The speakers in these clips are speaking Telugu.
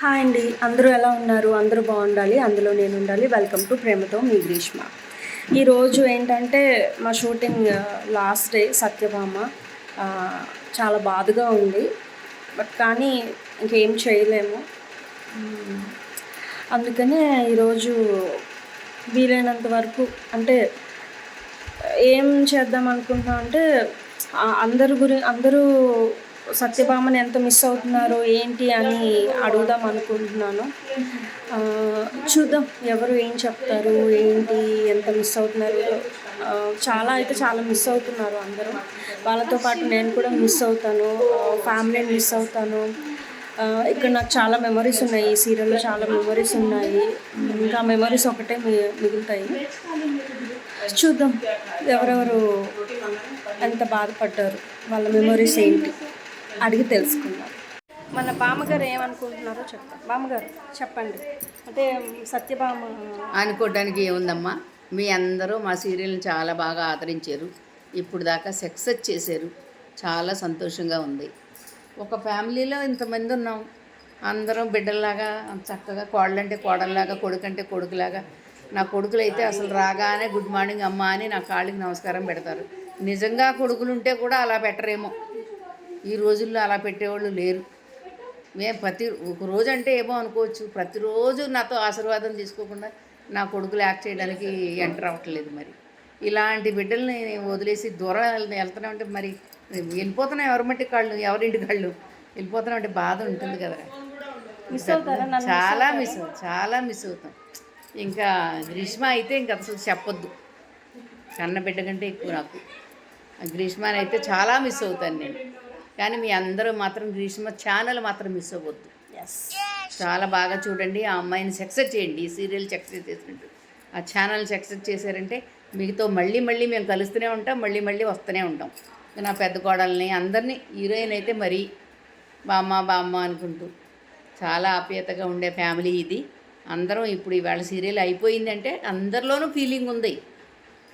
హాయ్ అండి, అందరూ ఎలా ఉన్నారు? అందరూ బాగుండాలి, అందులో నేను ఉండాలి. వెల్కమ్ టు ప్రేమతో మీ గ్రీష్మ. ఈరోజు ఏంటంటే మా షూటింగ్ లాస్ట్ డే సత్యభామ. ఆ, చాలా బాధగా ఉంది, బట్ కానీ ఇంకేం చేయలేము. అందుకనే ఈరోజు వీలైనంత వరకు అంటే ఏం చేద్దాం అనుకుంటున్నాం అంటే అందరూ సత్యభామని ఎంత మిస్ అవుతున్నారో ఏంటి అని అడుగుదాం అనుకుంటున్నాను. చూద్దాం ఎవరు ఏం చెప్తారు, ఏంటి, ఎంత మిస్ అవుతున్నారు. చాలా మిస్ అవుతున్నారు అందరూ. వాళ్ళతో పాటు నేను కూడా మిస్ అవుతాను, ఫ్యామిలీని మిస్ అవుతాను. ఇక్కడ నాకు చాలా మెమరీస్ ఉన్నాయి, ఈ సీరియల్లో చాలా మెమరీస్ ఉన్నాయి. ఇంకా మెమరీస్ ఒకటే మిగులుతాయి. చూద్దాం ఎవరెవరు ఎంత బాధపడ్డారు, వాళ్ళ మెమరీస్ ఏంటి అడిగి తెలుసుకుందాం. మన బామ్మగారు ఏమనుకుంటున్నారో చెప్తాం. బామ్మగారు చెప్పండి. అంటే సత్యభామ అనుకోవడానికి ఏముందమ్మా, మీ అందరూ మా సీరియల్ని చాలా బాగా ఆదరించారు, ఇప్పుడు దాకా సక్సెస్ చేశారు, చాలా సంతోషంగా ఉంది. ఒక ఫ్యామిలీలో ఇంతమంది ఉన్నాం, అందరం బిడ్డల్లాగా చక్కగా, కోడలంటే కోడల్లాగా, కొడుకంటే కొడుకులాగా. నా కొడుకులు అయితే అసలు రాగానే గుడ్ మార్నింగ్ అమ్మ అని నా కాళ్ళకి నమస్కారం పెడతారు. నిజంగా కొడుకులు ఉంటే కూడా అలా పెట్టరేమో, ఈ రోజుల్లో అలా పెట్టేవాళ్ళు లేరు. మేము ఒక రోజు అంటే ఏమో అనుకోవచ్చు, ప్రతిరోజు నాతో ఆశీర్వాదం తీసుకోకుండా నా కొడుకులు యాక్ట్ చేయడానికి ఎంటర్ అవ్వట్లేదు. మరి ఇలాంటి బిడ్డల్ని వదిలేసి దూరం వెళ్తున్నామంటే మరి వెళ్ళిపోతున్నాం, ఎవరింటి కాళ్ళు వెళ్ళిపోతున్నామంటే బాధ ఉంటుంది కదా. చాలా మిస్ అవుతాం. ఇంకా గ్రీష్మ అయితే ఇంకా అసలు చెప్పొద్దు, కన్న బిడ్డ కంటే ఎక్కువ నాకు. గ్రీష్మని అయితే చాలా మిస్ అవుతాను నేను. కానీ మీ అందరూ మాత్రం గ్రీష్మ ఛానల్ మాత్రం మిస్ అవ్వద్దు. చాలా బాగా చూడండి, ఆ అమ్మాయిని సక్సెస్ చేయండి. ఈ సీరియల్ సక్సెస్ చేసినట్టు ఆ ఛానల్ సక్సెస్ చేశారంటే మీతో మళ్ళీ మేము కలుస్తూనే ఉంటాం, మళ్ళీ వస్తూనే ఉంటాం. నా పెద్ద కోడల్ని అందరినీ, హీరోయిన్ అయితే మరీ బామ్మ అనుకుంటూ చాలా ఆప్యాయతగా ఉండే ఫ్యామిలీ ఇది. అందరం ఇప్పుడు ఇవాళ సీరియల్ అయిపోయిందంటే అందరిలోనూ ఫీలింగ్ ఉంది,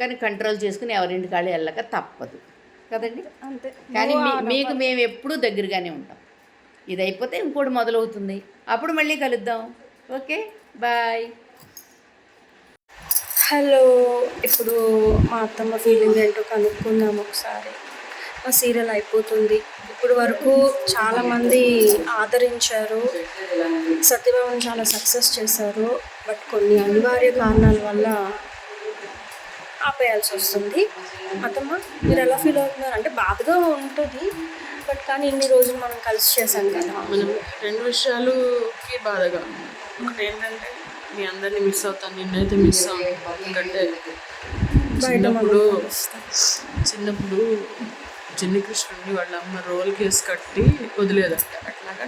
కానీ కంట్రోల్ చేసుకుని ఎవరింటి కాళ్ళు వెళ్ళక తప్పదు కదండి. అంతే. కానీ మీకు మేము ఎప్పుడూ దగ్గరగానే ఉంటాం. ఇది అయిపోతే ఇంకోటి మొదలవుతుంది, అప్పుడు మళ్ళీ కలుద్దాం. Okay, bye. హలో, ఇప్పుడు మా అత్తమ్మ ఫీలింగ్ ఏంటో కనుక్కుందాం ఒకసారి. మా సీరియల్ అయిపోతుంది. ఇప్పుడు వరకు చాలామంది ఆదరించారు, సత్యభామని చాలా సక్సెస్ చేశారు. బట్ కొన్ని అనివార్య కారణాల వల్ల ఆపేయాల్సి వస్తుంది. అత్తమ్మ, మీరు ఎలా ఫీల్ అవుతున్నారు? అంటే బాధగా ఉంటుంది, బట్ కానీ ఇన్ని రోజులు మనం కలిసి చేశాం కదా. మనం రెండు విషయాలుకి బాధగా. ఒకటి ఏంటంటే మీ అందరినీ మిస్ అవుతాను, నిన్నైతే మిస్ అవుతాను. ఎందుకంటే చిన్నప్పుడు చిన్ని కృష్ణుడిని వాళ్ళ అమ్మ రోల్ కేసు కట్టి వదిలేదంట. అట్లాగా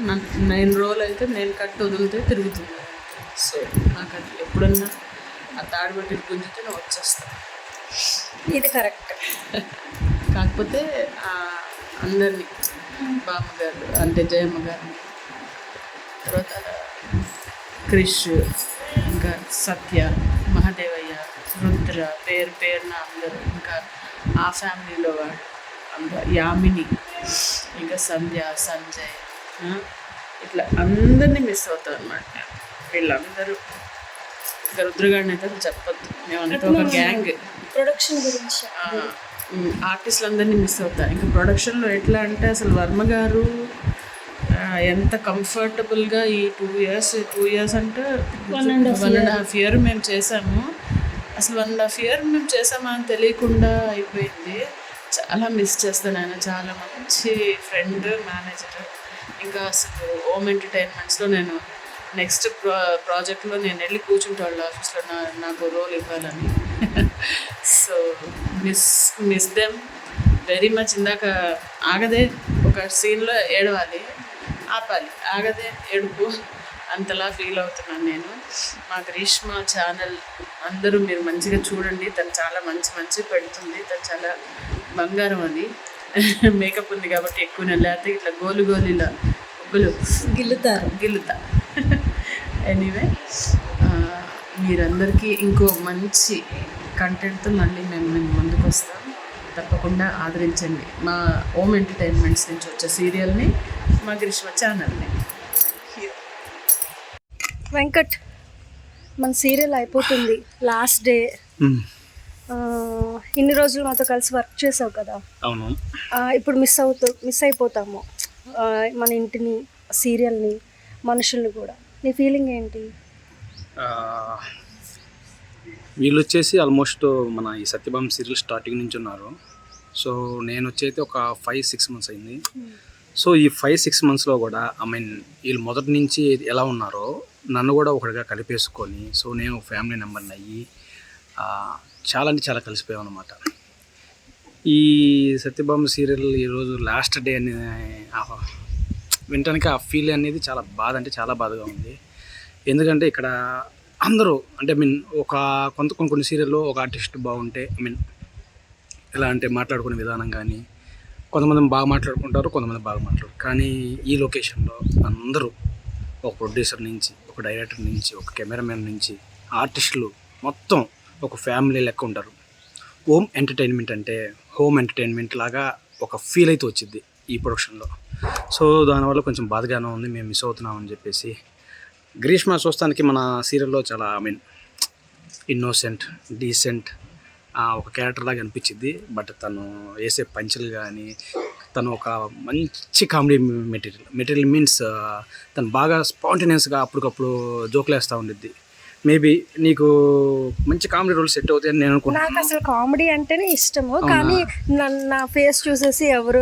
నేను రోల్ అయితే నేను కట్టి వదిలితే తిరుగుతుంది. సో నాకు అది ఎప్పుడన్నా ఆ తాడుబట్టి గుంజితే నేను వచ్చేస్తాను. ఇది కరెక్ట్. కాకపోతే అందరినీ, బామ్మగారు అంటే జయమ్మ గారిని, తర్వాత క్రిష్, ఇంకా సత్య, మహాదేవయ్య, రుద్ర, పేరున అందరూ, ఇంకా ఆ ఫ్యామిలీలో వాళ్ళు అందరూ, యామిని, ఇంకా సంధ్య, సంజయ్, ఇట్లా అందరినీ మిస్ అవుతాం అన్నమాట. వీళ్ళందరూ ఇంకా రుద్రగాడిని అయితే చెప్పొద్దు, మేమంతా ఒక గ్యాంగ్. ప్రొడక్షన్ గురించి ఆర్టిస్టులు అందరినీ మిస్ అవుతారు. ఇంకా ప్రొడక్షన్లో ఎట్లా అంటే అసలు వర్మ గారు ఎంత కంఫర్టబుల్గా ఈ 2 years అంటే 1.5 year మేము చేసాము. అసలు 1.5 year మేము చేసామా అని తెలియకుండా అయిపోయింది. చాలా మిస్ చేస్తాను. ఆయన చాలా మంచి ఫ్రెండ్, మేనేజర్. ఇంకా అసలు హోమ్ ఎంటర్టైన్మెంట్స్లో నేను నెక్స్ట్ ప్రాజెక్ట్లో నేను వెళ్ళి కూర్చుంటాను ఆఫీస్లో, నాకు రోల్ ఇవ్వాలని. So miss them very much. ఇందాక ఆగదే ఒక సీన్లో ఏడవాలి, ఆపాలి, ఆగదే ఏడుపు, అంతలా ఫీల్ అవుతున్నాను నేను. మా గ్రీష్మ ఛానల్ అందరూ మీరు మంచిగా చూడండి. తను చాలా మంచి పెడుతుంది. తను చాలా బంగారం. అది మేకప్ ఉంది కాబట్టి ఎక్కువ, లేకపోతే ఇట్లా గోలిలా ముగ్గులు గిల్లుతా. ఎనీవే, మీరందరికీ ఇంకో మంచి కంటెంట్తో మళ్ళీ మేము ముందుకు వస్తాం. తప్పకుండా ఆదరించండి మా హోమ్ ఎంటర్టైన్మెంట్స్ నుంచి వచ్చే సీరియల్ని, మా గ్రీష్మ ఛానల్ని. వెంకట్, మన సీరియల్ అయిపోతుంది, లాస్ట్ డే. ఇన్ని రోజులు మాతో కలిసి వర్క్ చేసావు కదా. అవును. ఇప్పుడు మిస్ అయిపోతాము మన ఇంటిని, సీరియల్ని, మనుషుల్ని కూడా. నీ ఫీలింగ్ ఏంటి? వీళ్ళు వచ్చేసి ఆల్మోస్ట్ మన ఈ సత్యభామ సీరియల్ స్టార్టింగ్ నుంచి ఉన్నారు. సో నేను వచ్చేది ఒక 5-6 months అయింది. సో ఈ 5-6 monthsలో కూడా వీళ్ళు మొదటి నుంచి ఎలా ఉన్నారో నన్ను కూడా ఒకటిగా కలిపేసుకొని, సో నేను ఫ్యామిలీ మెంబర్ని అయ్యి చాలా అంటే చాలా కలిసిపోయాం అనమాట. ఈ సత్యభామ సీరియల్ ఈరోజు లాస్ట్ డే అని వినటానికి ఆ ఫీల్ అనేది చాలా బాధ, అంటే చాలా బాధగా ఉంది. ఎందుకంటే ఇక్కడ అందరూ అంటే ఒక కొన్ని సీరియల్లో ఒక ఆర్టిస్ట్ బాగుంటే ఎలా అంటే మాట్లాడుకునే విధానం కానీ, కొంతమంది బాగా మాట్లాడుకుంటారు, కొంతమంది బాగా మాట్లాడరు. కానీ ఈ లొకేషన్లో అందరూ ఒక ప్రొడ్యూసర్ నుంచి, ఒక డైరెక్టర్ నుంచి, ఒక కెమెరామెన్ నుంచి, ఆర్టిస్టులు మొత్తం ఒక ఫ్యామిలీ లెక్క ఉంటారు. హోమ్ ఎంటర్టైన్మెంట్ అంటే హోమ్ ఎంటర్టైన్మెంట్ లాగా ఒక ఫీల్ అయితే వచ్చింది ఈ ప్రొడక్షన్లో. సో దానివల్ల కొంచెం బాధగానే ఉంది, మేము మిస్ అవుతున్నామని చెప్పేసి. గ్రీష్మ చూస్తానికి మన సీరియల్లో చాలా ఇన్నోసెంట్, డీసెంట్ ఒక క్యారెక్టర్ లాగా అనిపించింది. బట్ తను వేసే పంచులు కానీ, తను ఒక మంచి కామెడీ మెటీరియల్ మీన్స్ తను బాగా స్పాంటేనియస్గా అప్పటికప్పుడు జోకులు వేస్తూ ఉండిద్ది. మేబీ నీకు మంచి కామెడీ రోల్ సెట్ అవుతాయని నేను అనుకుంటున్నాను. నాకు అసలు కామెడీ అంటేనే ఇష్టము, కానీ నా ఫేస్ చూసేసి ఎవరు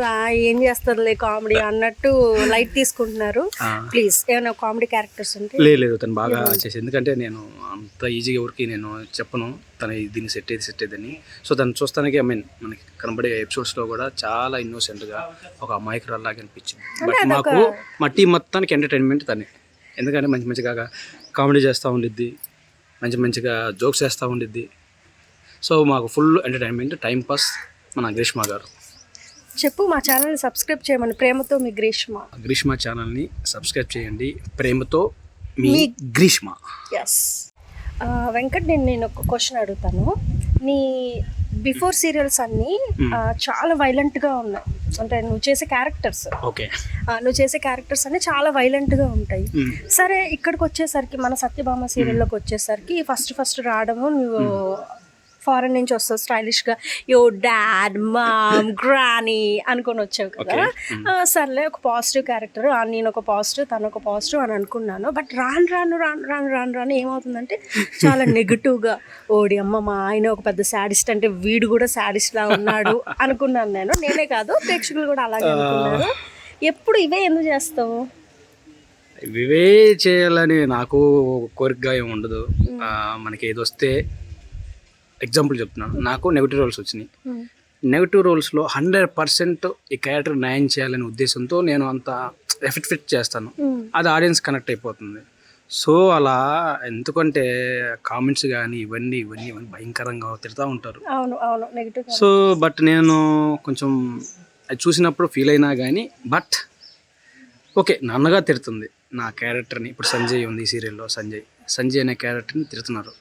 ఏం చేస్తారులే కామెడీ అన్నట్టు లైట్ తీసుకుంటున్నారు. ప్లీజ్ ఏమైనా కామెడీ క్యారెక్టర్స్ ఉంటే. లేదు, తను బాగా చేసి, ఎందుకంటే నేను అంత ఈజీగా ఎవరికి నేను చెప్పను తను దీన్ని సెట్ అయ్యేదని. సో తను చూస్తానికి మనకి కనబడే ఎపిసోడ్స్లో కూడా చాలా ఇన్నోసెంట్గా ఒక అమాయకురాల్లాగా అనిపించింది. బట్ మాకు మా టీం మొత్తానికి ఎంటర్టైన్మెంట్ తనే. ఎందుకంటే మంచిగా కామెడీ చేస్తూ ఉండిద్ది, మంచిగా జోక్స్ చేస్తూ ఉండిద్ది. సో మాకు ఫుల్ ఎంటర్టైన్మెంట్, టైం పాస్ మన గ్రీష్మ గారు. చెప్పు, మా ఛానల్ని సబ్స్క్రైబ్ చేయమని. ప్రేమతో మీ గ్రీష్మ ఛానల్ని సబ్స్క్రైబ్ చేయండి. ప్రేమతో మీ గ్రీష్మ. ఎస్. వెంకట్, నేను ఒక క్వశ్చన్ అడుగుతాను. నీ బిఫోర్ సీరియల్స్ అన్నీ చాలా వైలెంట్గా ఉన్నాయి, అంటే నువ్వు చేసే క్యారెక్టర్స్ అన్నీ చాలా వైలెంట్గా ఉంటాయి. సరే, ఇక్కడికి వచ్చేసరికి, మన సత్యభామ సీరియల్లోకి వచ్చేసరికి ఫస్ట్ రావడము నువ్వు ఫారెన్ నుంచి వస్తావు, స్టైలిష్గా యో డాడ్, మామ్, గ్రానీ అనుకొని వచ్చావు కదా. సర్లే, ఒక పాజిటివ్ క్యారెక్టర్, నేను ఒక పాజిటివ్, తను ఒక పాజిటివ్ అని అనుకున్నాను. బట్ రాను ఏమవుతుందంటే చాలా నెగిటివ్గా, ఓడి అమ్మ మా ఆయన ఒక పెద్ద శాడిస్ట్, అంటే వీడు కూడా శాడిస్ట్ లా ఉన్నాడు అనుకున్నాను. నేనే కాదు, ప్రేక్షకులు కూడా అలాగే అనుకున్నారు. ఎప్పుడు ఇవే ఎందుకు చేస్తావు? ఇవే చేయాలని నాకు కోరికగా ఏమి ఉండదు. మనకి ఏది వస్తే, ఎగ్జాంపుల్ చెప్తున్నాను, నాకు నెగిటివ్ రోల్స్ వచ్చినాయి. నెగిటివ్ రోల్స్లో 100% ఈ క్యారెక్టర్ న్యాయం చేయాలనే ఉద్దేశంతో నేను అంత ఎఫెక్ట్ చేస్తాను. అది ఆడియన్స్ కనెక్ట్ అయిపోతుంది. సో అలా, ఎందుకంటే కామెంట్స్ కానీ ఇవన్నీ భయంకరంగా తిడతా ఉంటారు. సో బట్ నేను కొంచెం అది చూసినప్పుడు ఫీల్ అయినా కానీ, బట్ ఓకే, నాన్నగా తిడుతుంది నా క్యారెక్టర్ని. ఇప్పుడు సంజయ్ ఉంది ఈ సీరియల్లో, సంజయ్ అనే క్యారెక్టర్ని తిడుతున్నారు.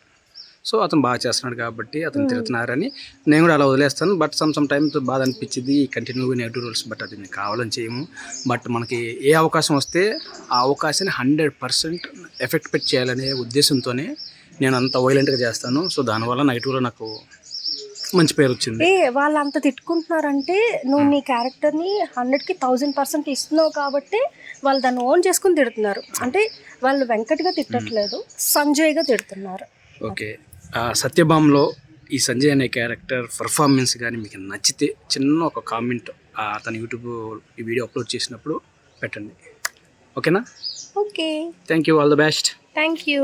సో అతను బాగా చేస్తున్నాడు కాబట్టి అతను తిడుతున్నారని నేను కూడా అలా వదిలేస్తాను. బట్ సమ్ టైమ్ బాధ అనిపించింది కంటిన్యూగా నెగిటివ్ రోల్స్. బట్ అది నేను కావాలని చేయము. బట్ మనకి ఏ అవకాశం వస్తే ఆ అవకాశాన్ని 100% ఎఫెక్ట్ చేయాలనే ఉద్దేశంతోనే నేను అంత వైలెంట్గా చేస్తాను. సో దానివల్ల నెగిటివ్లో నాకు మంచి పేరు వచ్చింది. వాళ్ళు అంత తిట్టుకుంటున్నారంటే నువ్వు నీ క్యారెక్టర్ని 100కి 1000% ఇస్తున్నావు కాబట్టి వాళ్ళు దాన్ని ఓన్ చేసుకుని తిడుతున్నారు. అంటే వాళ్ళు వెంకట్గా తిట్టట్లేదు, సంజయ్గా తిడుతున్నారు. ఓకే, సత్యభామలో ఈ సంజయ్ అనే క్యారెక్టర్ పర్ఫార్మెన్స్ కానీ మీకు నచ్చితే చిన్న ఒక కామెంట్ తన యూట్యూబ్ ఈ వీడియో అప్లోడ్ చేసినప్పుడు పెట్టండి. ఓకేనా? Okay, thank you, all the best. Thank you.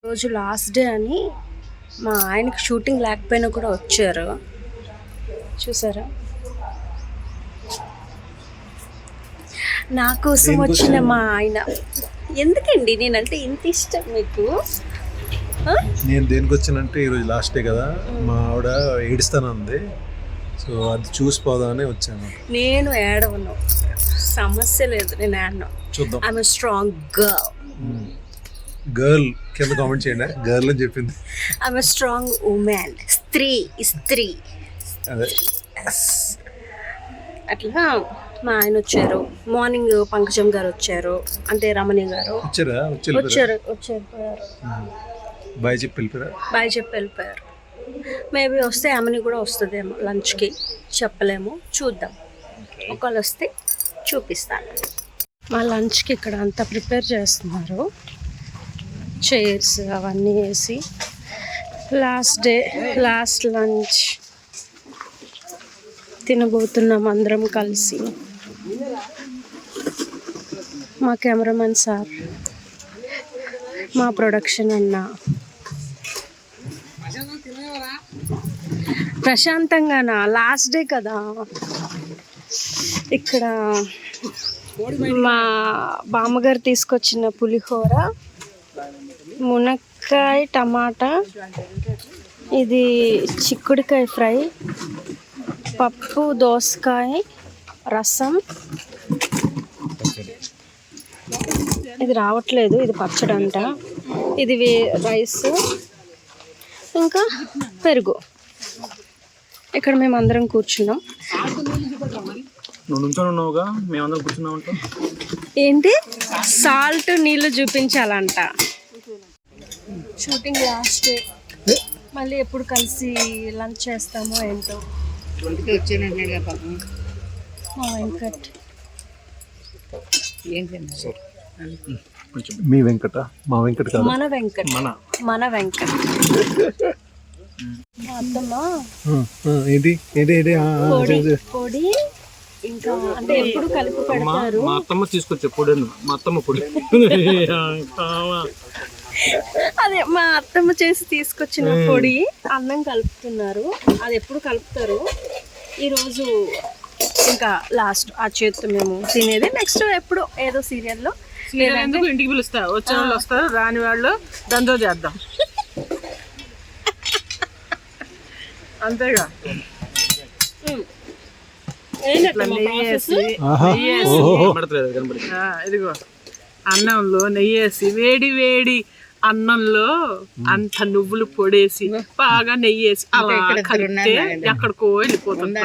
రోజు లాస్ట్ డే అని మా ఆయనకి షూటింగ్ లేకపోయినా కూడా వచ్చారు, చూసారా? నా కోసం వచ్చిన మా ఆయన. ఎందుకండి నేనంటే ఇంత ఇష్టం మీకు? నేను దేనికి వచ్చానంటే ఈరోజు లాస్ట్ డే కదా, మా ఆవిడ ఏడుస్తానంది. సో అది చూసిపోదామని వచ్చాను. నేను ఏడవను, సమస్య లేదు, నేను ఏడను. చూద్దాం. ఐఎమ్ స్ట్రాంగ్ గర్ల్ కింద కామెంట్ చేయండి, గర్ల్ అని చెప్పింది. I'm strong women. స్త్రీ అదే అట్లా మా ఆయన వచ్చారు. మార్నింగ్ పంకజం గారు వచ్చారు, అంటే రమణి గారు వచ్చారా వచ్చారు పోయారు. బాయ్ చెప్పి వెళ్ళిపోయారా? బాయ్ చెప్పి వెళ్ళిపోయారు. మేబీ వస్తే ఆమెని కూడా వస్తుందేమో లంచ్కి, చెప్పలేము, చూద్దాం. ఒకవేళ వస్తే చూపిస్తాను. మా లంచ్కి ఇక్కడ అంతా ప్రిపేర్ చేస్తున్నారు, చైర్స్ అవన్నీ వేసి. లాస్ట్ డే, లాస్ట్ లంచ్ తినబోతున్నాం అందరం కలిసి. మా కెమెరామెన్ సార్, మా ప్రొడక్షన్ అన్న, ప్రశాంతంగానా లాస్ట్ డే కదా. ఇక్కడ మా బామ్మగారు తీసుకొచ్చిన పులిహోర, మునక్కాయ టమాటా, ఇది చిక్కుడుకాయ ఫ్రై, పప్పు దోసకాయ, రసం, ఇది రావట్లేదు, ఇది పచ్చడి అంట, ఇది రైస్, ఇంకా పెరుగు. ఇక్కడ మేము అందరం కూర్చున్నాం. నువ్వు నుంచొని ఉన్నావుగా, మేమందరం కూర్చున్నాం ఉంటాం. ఏంటి సాల్ట్ నీళ్ళు చూపించాలంట. షూటింగ్ లాస్ట్ డే, మళ్ళీ ఎప్పుడు కలిసి లంచ్ చేస్తామో ఏంటో. వచ్చానంటున్నాడు కదా పాపం. మా వెంకట్ మీ వెంకట? మా వెంకట కాదు, మన వెంకట్, మన వెంకట్. మా అత్తమ్మ ఏంటి ఏంటి ఏంటి పొడి ఇంకా అంటే ఎప్పుడు కలిపి పెడతారు. మా అత్తమ్మ తీసుకొచ్చే పొడి, మా అత్తమ్మ పొడి. అదే మా అత్తమ్మ చేసి తీసుకొచ్చిన పొడి అన్నం కలుపుతున్నారు. అది ఎప్పుడు కలుపుతారు. ఈరోజు ఇంకా లాస్ట్ ఆ చేతితో మేము తినేది. నెక్స్ట్ ఎప్పుడు ఏదో సీరియల్లో ఎందుకు ఇంటికి పిలుస్తా, వచ్చిన వాళ్ళు వస్తారు, రాని వాళ్ళు దందో చేద్దాం. అంతేగా. ఇదిగో అన్నంలో నెయ్యేసి, వేడి వేడి అన్నంలో అంత నువ్వులు పొడేసి బాగా నెయ్యేసి అలా కలిపితే ఎక్కడికో వెళ్ళిపోతుంది.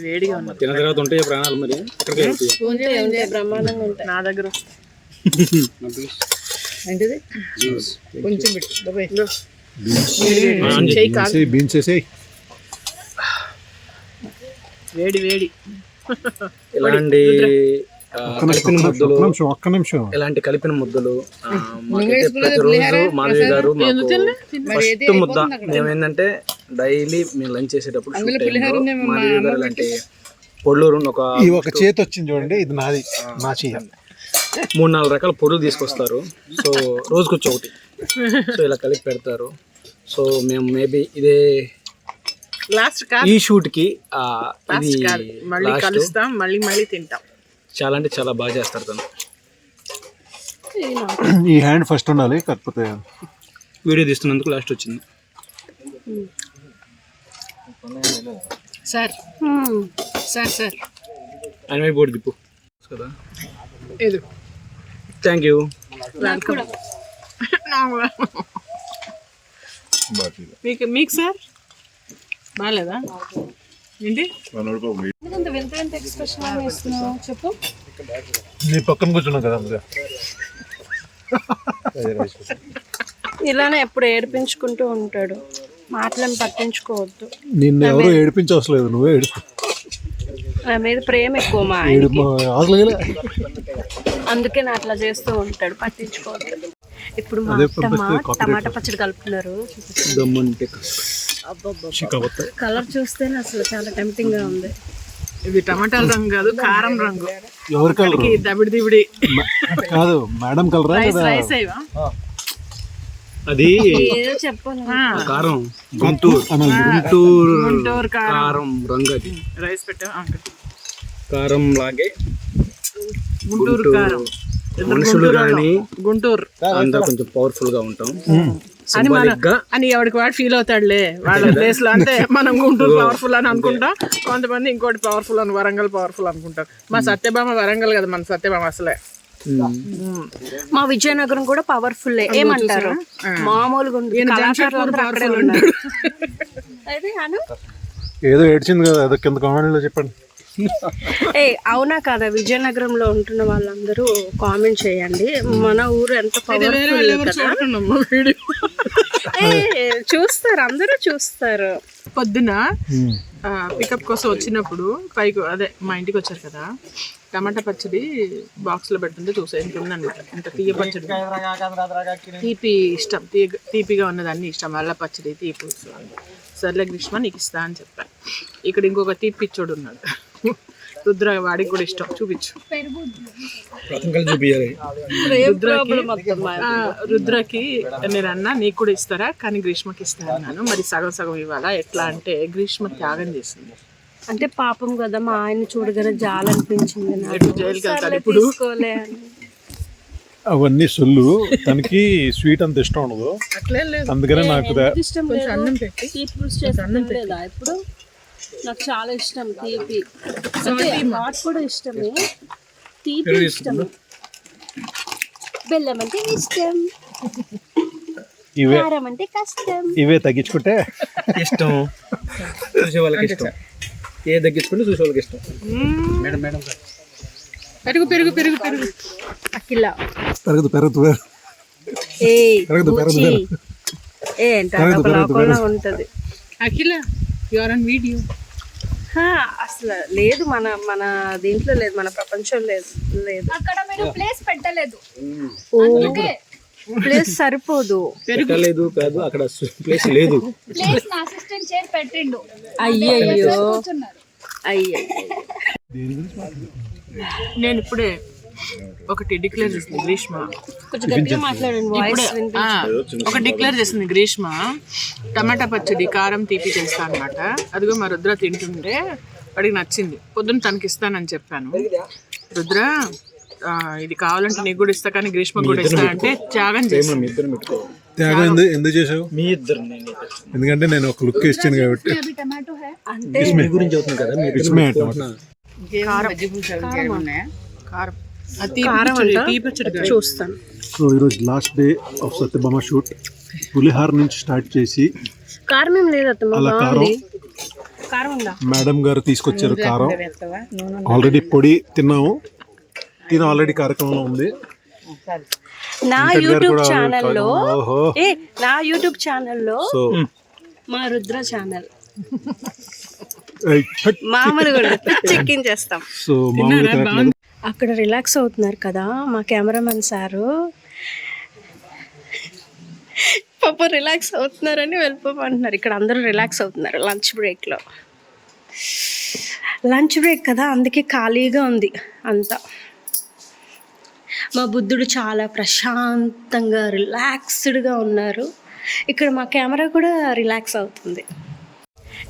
వేడిగా ఉన్నది. తిన తర్వాత ఉంటాయి ప్రాణాలు, మరి బ్రహ్మాండంగా ఉంటాయి. నా దగ్గర వస్తాయి. ఏంటిది కొంచెం పెట్టు. బీన్స్ వేసేయ్. వేడి వేడి ఇలాంటి ఒక్క నిమిషం ఇలాంటి కలిపిన ముద్దలు ప్రతిరోజు మాధవి గారు మాకు ఫస్ట్ ముద్ద. మేమేంటంటే డైలీ మేము లంచ్ చేసేటప్పుడు మాధవి గారు ఇలాంటి పొడులు ఒక చేతి వచ్చింది చూడండి, ఇది నాది, నా చేయాలి. 3-4 రకాల పొడులు తీసుకొస్తారు. సో రోజుకొచ్చి ఒకటి, సో ఇలా కలిపి పెడతారు. సో మేము మేబీ ఇదే లాస్ట్ ఈ షూట్ కి మళ్ళీ కలుస్తాం, మళ్ళీ మళ్ళీ తింటాం. చాలా అంటే చాలా బాగా చేస్తారు తను. ఈ హ్యాండ్ ఫస్ట్ ఉండాలి, కాకపోతే వీడియో తీస్తున్నందుకు లాస్ట్ వచ్చింది. Sir sir sir animal board దిప్పు కదా. ఇది థ్యాంక్ యూ. మీకు సార్ బాగాలేదా ఏంటి? చెప్పు. నీ పక్కన కూర్చున్నావు కదా. ఇలానే ఎప్పుడు ఏడిపించుకుంటూ ఉంటాడు, మాటలను పట్టించుకోవద్దు. నిన్ను ఎవరు ఏడిపించవసలేదు, నువ్వే ఏడుపు. నా మీద ప్రేమ ఎక్కువ మా ఆయనకి, అందుకే నా అట్లా చేస్తూ ఉంటాడు, పట్టించుకోవద్దు. ఇప్పుడు మా అత్తమ్మ టమాటా పచ్చడి కలుపుతున్నారు. కలర్ చూస్తేనే అసలు చాలా టెంప్టింగ్ గా ఉంది. ఇది టమాటాల రంగు కాదు, కారం రంగు. ఎవరి కలర్? దబిడి దిబిడి కాదు మేడం కలరా? రైస్ అయ్యా అది ఏదో చెప్పాను. కారం, గుంటూరు కారం రంగు. అది రైస్ పెట్టా కారం లాగే గుంటూరు కారం. మనుషులు కానీ గుంటూరు అంతా కొంచెం పవర్ఫుల్ గా ఉంటాం అని ఎవరికి వాడు ఫీల్ అవుతాడులే వాళ్ళ ప్లేస్ లో. అంటే మనం గుంటూరు పవర్ఫుల్ అని అనుకుంటాం, కొంతమంది ఇంకోటి పవర్ఫుల్ అని, వరంగల్ పవర్ఫుల్ అనుకుంటారు. మా సత్యభామ వరంగల్ కదా, మన సత్యభామ అసలే మా విజయనగరం కూడా పవర్ఫుల్ ఏమంటారు మామూలుగా ఉండదు. కళాకారులు అందరూ అక్కడే ఉన్నారు. అయితే అను ఏదో ఏడ్చింది కదా, అదో కింద కామెంట్లో చెప్పండి. అవునా కదా, విజయనగరంలో ఉంటున్న వాళ్ళందరూ కామెంట్ చేయండి. మన ఊరు ఎంత పవర్ఫుల్ కదా. చూస్తారు, అందరూ చూస్తారు. పొద్దున పికప్ కోసం వచ్చినప్పుడు పైకి అదే మా ఇంటికి వచ్చారు కదా, టమాటా పచ్చడి బాక్స్లో పెట్టుంటే చూసా. ఇంత ఉందన్నమాట, ఇంత తీయ పచ్చడి. తీపి ఇష్టం, తీపిగా ఉన్నదాన్ని ఇష్టం. అల్ల పచ్చడి తీపి. సర్లే గ్రీష్మ నీకు ఇస్తా అని చెప్పాను. ఇక్కడ ఇంకొక తీపిచ్చోడు ఉన్నాడు, రుద్ర, వాడికి కూడా ఇష్టం. చూపించు. రుద్రకి నేను అన్నా నీకు కూడా ఇస్తారా, కానీ గ్రీష్మకి ఇస్తా అన్నాను. మరి సగం సగం ఇవ్వాలా ఎట్లా అంటే, గ్రీష్మ త్యాగం చేసింది. అంటే పాపం కదా, మా ఆయన చూడగానే జాలనిపించింది జైలుకి వెళ్తారు ఇప్పుడు. అవన్నీ సొల్లు, తనకి స్వీట్ అంత ఇష్టం ఉండదు, అట్లే లేదు. అందుకనే నాకు ఇష్టం అన్నం పెట్టి లేదా ఇప్పుడు. నాకు చాలా ఇష్టం తీపి, అంటే హాట్ కూడా ఇష్టమే, తీపి ఇష్టం, బెల్లం అంటే ఇష్టం, ఇవే కారం అంటే కష్టం. ఇవే తగ్గించుకుంటే ఇష్టం, చూసే వాళ్ళకి ఇష్టం. ఏ తగ్గించుకుంటే చూసే వాళ్ళకి ఇష్టం. మేడం మేడం పెరుగు పెరుగు పెరుగు పెరుగు అఖిల పెరగదు పెరగదు పెరగదు పెరగదు లోకంలో ఉంటది. అఖిల యువర్ ఆన్ వీడియో. అసలు లేదు, మన మన దీంట్లో లేదు, మన ప్రపంచం లేదు. అక్కడ మీరు ప్లేస్ పెట్టలేదు, ప్లేస్ సరిపోదు. పెట్టలేదు కాదు, అక్కడ ప్లేస్ లేదు. ప్లేస్ నా అసిస్టెంట్ చైర్ పెట్టిండు. అయ్యయ్యో కూర్చున్నారు. అయ్యో. నేను ఇప్పుడే ఒకటి డిక్లేర్ చేసింది గ్రీష్మ. కొంచెం గట్టిగా మాట్లాడండి, వాయిస్ ఒక డిక్లేర్ చేసింది గ్రీష్మ, టమాటా పచ్చడి కారం తీపి చేస్తా అనమాట. అదిగో మా రుద్ర తింటుంటే వాడికి నచ్చింది. పొద్దున్న తనకి ఇస్తానని చెప్పాను. రుద్ర ఇది కావాలంటే నీకు కూడా ఇస్తా, కానీ గ్రీష్మ కూడా ఇస్తా అంటే త్యాగం చేసాను. త్యాగం ఎందుకు చేసావు? మీ ఇద్దరు ఎందుకంటే నేను ఒక లుక్ ఇచ్చాను కాబట్టి. అభి టమాటో హై. అంటే మీ గురించి అవుతుంది కదా. చూస్తాను. సో ఈరోజు last day of Satyabhama shoot. Pulihora నుంచి స్టార్ట్ చేసి కారం ఏం లేదు అలా కారం కారం ఉందా? మేడం గారు తీసుకొచ్చారు. కారం ఆల్రెడీ పొడి తిన్నాము, తిన ఆల్రెడీ కార్యక్రమంలో ఉంది. నా యూట్యూబ్ ఛానల్లో నా యూట్యూబ్ ఛానల్లో మా రుద్ర ఛానల్ మామూలుగా చెక్కించేస్తాం. సో మామూలుగా అక్కడ రిలాక్స్ అవుతున్నారు కదా మా కెమెరామెన్ సారు, పాప రిలాక్స్ అవుతున్నారని వెళ్ళిపోమంటున్నారు. ఇక్కడ అందరూ రిలాక్స్ అవుతున్నారు లంచ్ బ్రేక్లో. లంచ్ బ్రేక్ కదా, అందుకే ఖాళీగా ఉంది అంతా. మా బుద్ధుడు చాలా ప్రశాంతంగా రిలాక్స్డ్గా ఉన్నారు. ఇక్కడ మా కెమెరా కూడా రిలాక్స్ అవుతుంది.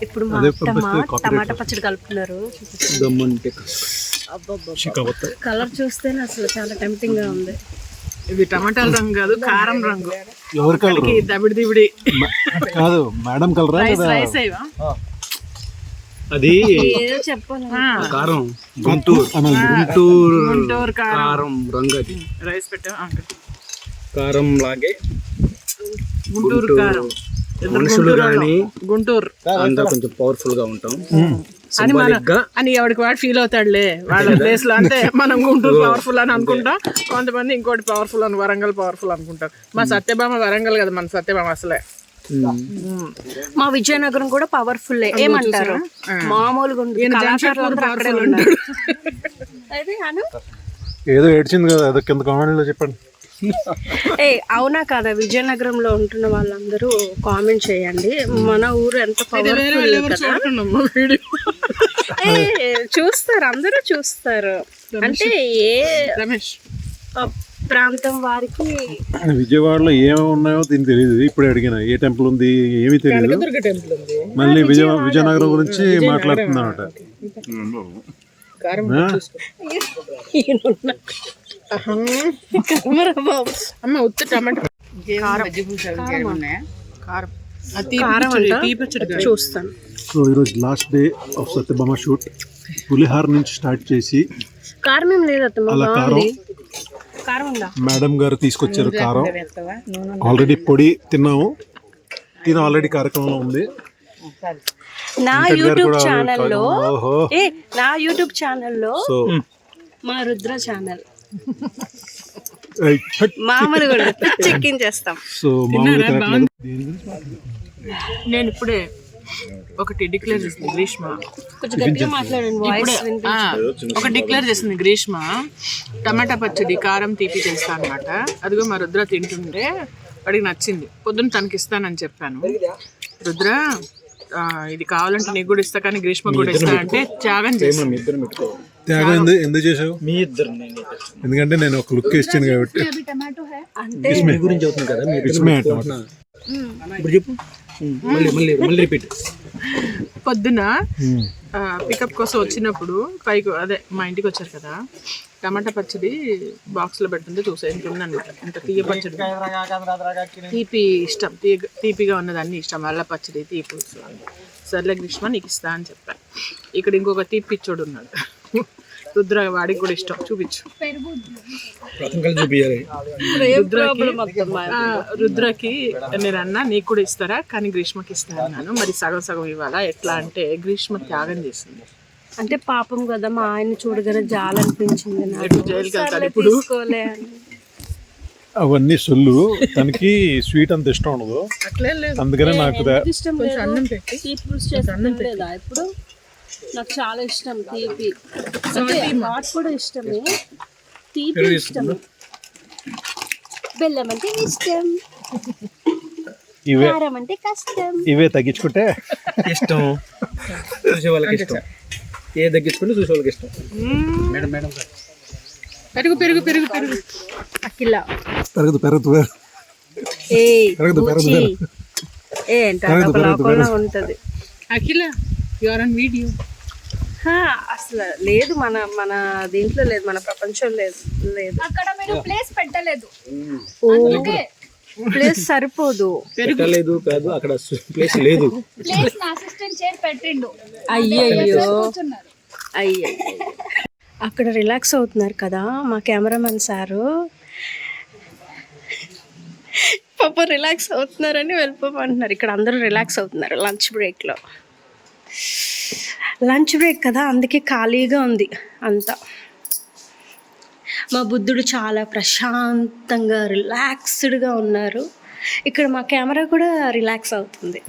ఇప్పుడు మా అత్తమ్మ టమాటా పచ్చడి కలుపుతున్నారు. కలర్ చూస్తేనే అసలు చాలా టెంప్టింగ్ గా ఉంది. ఇది టమాటాల రంగు కాదు, కారం రంగు. ఎవరి కలర్? దబిడి దిబిడి కాదు, మేడం కలరా? రైస్ అయ్యా అది ఏదో చెప్పాలి. కారం గుంటూరు కారం రంగు. అది రైస్ పెట్టా కారం లాగే గుంటూరు కారం. మనుషులు కానీ గుంటూరు అంతా కొంచెం పవర్ఫుల్ గా ఉంటాం అని ఎవరికి వాడు ఫీల్ అవుతాడులే వాళ్ళ ప్లేస్ లో. అంటే మనం గుంటూరు పవర్ఫుల్ అని అనుకుంటాం, కొంతమంది ఇంకోటి పవర్ఫుల్ అని వరంగల్ పవర్ఫుల్ అనుకుంటారు. మా సత్యభామ వరంగల్ కదా, మన సత్యభామ అసలే. మా విజయనగరం కూడా పవర్ఫుల్ ఏమంటారు మామూలుగా ఉండదు. కళాకారులు అందరూ అక్కడే ఉన్నారు. అయితే అను ఏదో ఏడ్చింది కదా, అదో కింద కామెంట్లో చెప్పండి. అవునా కదా, విజయనగరంలో ఉంటున్న వాళ్ళందరూ కామెంట్ చేయండి. మన ఊరు ఎంత పవర్ఫుల్ కదా. చూస్తారు, అందరూ చూస్తారు. అంటే ఏ రమేష్ ప్రాంతం వారికి విజయవాడలో ఏమేమి ఉన్నాయో దీనికి తెలియదు. ఇప్పుడే అడిగిన ఏ టెంపుల్ ఉంది ఏమీ తెలియదు. మళ్ళీ విజయనగరం గురించి మాట్లాడుతుందన్నమాట. అమ్మ ఉత్త టమాటా చూస్తాను. సో ఈరోజు last day of Satyabhama shoot. Pulihora నుంచి స్టార్ట్ చేసి కారం ఏం లేదు అలా కారం కారం ఉందా? మేడం గారు తీసుకొచ్చారు కారం. ఆల్రెడీ పొడి తిన్నాము. ఆల్రెడీ కార్యక్రమంలో ఉంది. నా వెంకట్ గారు యూట్యూబ్ కూడా ఛానల్లో ఓహో. నా యూట్యూబ్ ఛానల్లో సో మా రుద్ర ఛానల్ ఏయ్, హట్. మామూలు కూడా చెక్కించేస్తాం. సో మామూలుగా తినట్లేదు. నేను ఇప్పుడే ఒకటి డిక్లేర్ చేసింది గ్రీష్మ. కొంచెం గట్టిగా మాట్లాడండి, వాయిస్ ఒక డిక్లేర్ చేసింది గ్రీష్మ, టమాటా పచ్చడి కారం తీపి చేస్తా అనమాట. అదిగో మా రుద్ర తింటుంటే వాడికి నచ్చింది. పొద్దున్న తనకి ఇస్తానని చెప్పాను. రుద్ర ఇది కావాలంటే నీకు కూడా ఇస్తా, కానీ గ్రీష్మ కూడా ఇస్తా అంటే త్యాగం చేసి త్యాగం ఎందుకు చేసావు? మీ ఇద్దరు ఎందుకంటే నేను ఒక లుక్ ఇచ్చాను కాబట్టి. अभी टमाटो है అంటే గురించి అవుతుంది కదా. ఇట్స్ మే టమాటా. ఇప్పుడు చెప్పు, మళ్ళీ మళ్ళీ మళ్ళీ రిపీట్. పొద్దున పికప్ కోసం వచ్చినప్పుడు పైకి అదే మా ఇంటికి వచ్చారు కదా, టమాటా పచ్చడి బాక్స్లో పెడుతుంటే చూసా. ఇంత ఉందన్నమాట. ఇంత తీయ పచ్చడి, తీపి ఇష్టం, తీపిగా ఉన్నదాన్ని ఇష్టం. అల్ల పచ్చడి, తీపి. సర్లే గ్రీష్మ నీకు ఇస్తా అని చెప్పాను. ఇక్కడ ఇంకొక తీపి పిచ్చోడు ఉన్నాడు, రుద్ర, వాడికి కూడా ఇష్టం. చూపించు. చూపించాలి. రుద్రకి నేను అన్నా నీకు కూడా ఇస్తారా, కానీ గ్రీష్మకి ఇస్తా అన్నాను. మరి సగం సగం ఇవ్వాలా ఎట్లా అంటే గ్రీష్మ త్యాగం చేసింది. అంటే పాపం కదా, మా ఆయన చూడగానే జాలనిపించింది నాకు. జైలుకి వెళ్తాడు ఇప్పుడు. తీసుకోలే అని. అవన్నీ సొల్లు. తనకి స్వీట్ అంత ఇష్టం ఉండదు, అట్లే లేదు. అందుకనే నాకు ఇష్టం లేదు. తీపి పులుసు చేస్తాను లేదా ఇప్పుడు? నాకు చాలా ఇష్టం తీపి. అంటే హాట్ కూడా ఇష్టమే, తీపి ఇష్టం, బెల్లం అంటే ఇష్టం, ఇవే కారం అంటే కష్టం. ఇవే తగ్గించుకుంటే ఇష్టం, చూసే వాళ్ళకి ఇష్టం. ఏ తగ్గించుకుంటే చూసే వాళ్ళకి ఇష్టం. మేడం మేడం పెరుగు పెరుగు పెరుగు పెరుగు. అఖిల పెరగదు పెరగదు పెరగదు పెరగదు. లోకంలో ఉంటది. అఖిల యు ఆర్ ఆన్ వీడియో. అసలు లేదు, మన మన దీంట్లో లేదు, మన ప్రపంచం లేదు. అక్కడ మీరు ప్లేస్ పెట్టలేదు. ప్లేస్ సరిపోదు. పెట్టలేదు కాదు, అక్కడ ప్లేస్ లేదు. ప్లేస్ నా అసిస్టెంట్ చైర్ పెట్టిండు. అయ్యయ్యో కూర్చున్నారు. అయ్యో, అక్కడ రిలాక్స్ అవుతున్నారు కదా మా కెమెరామెన్ సారు. పాప రిలాక్స్ అవుతున్నారని వెళ్ళిపోమంటున్నారు. ఇక్కడ అందరూ రిలాక్స్ అవుతున్నారు లంచ్ బ్రేక్లో. లంచ్ బ్రేక్ కదా, అందుకే ఖాళీగా ఉంది అంతా. మా బుద్ధుడు చాలా ప్రశాంతంగా రిలాక్స్డ్గా ఉన్నారు. ఇక్కడ మా కెమెరా కూడా రిలాక్స్ అవుతుంది.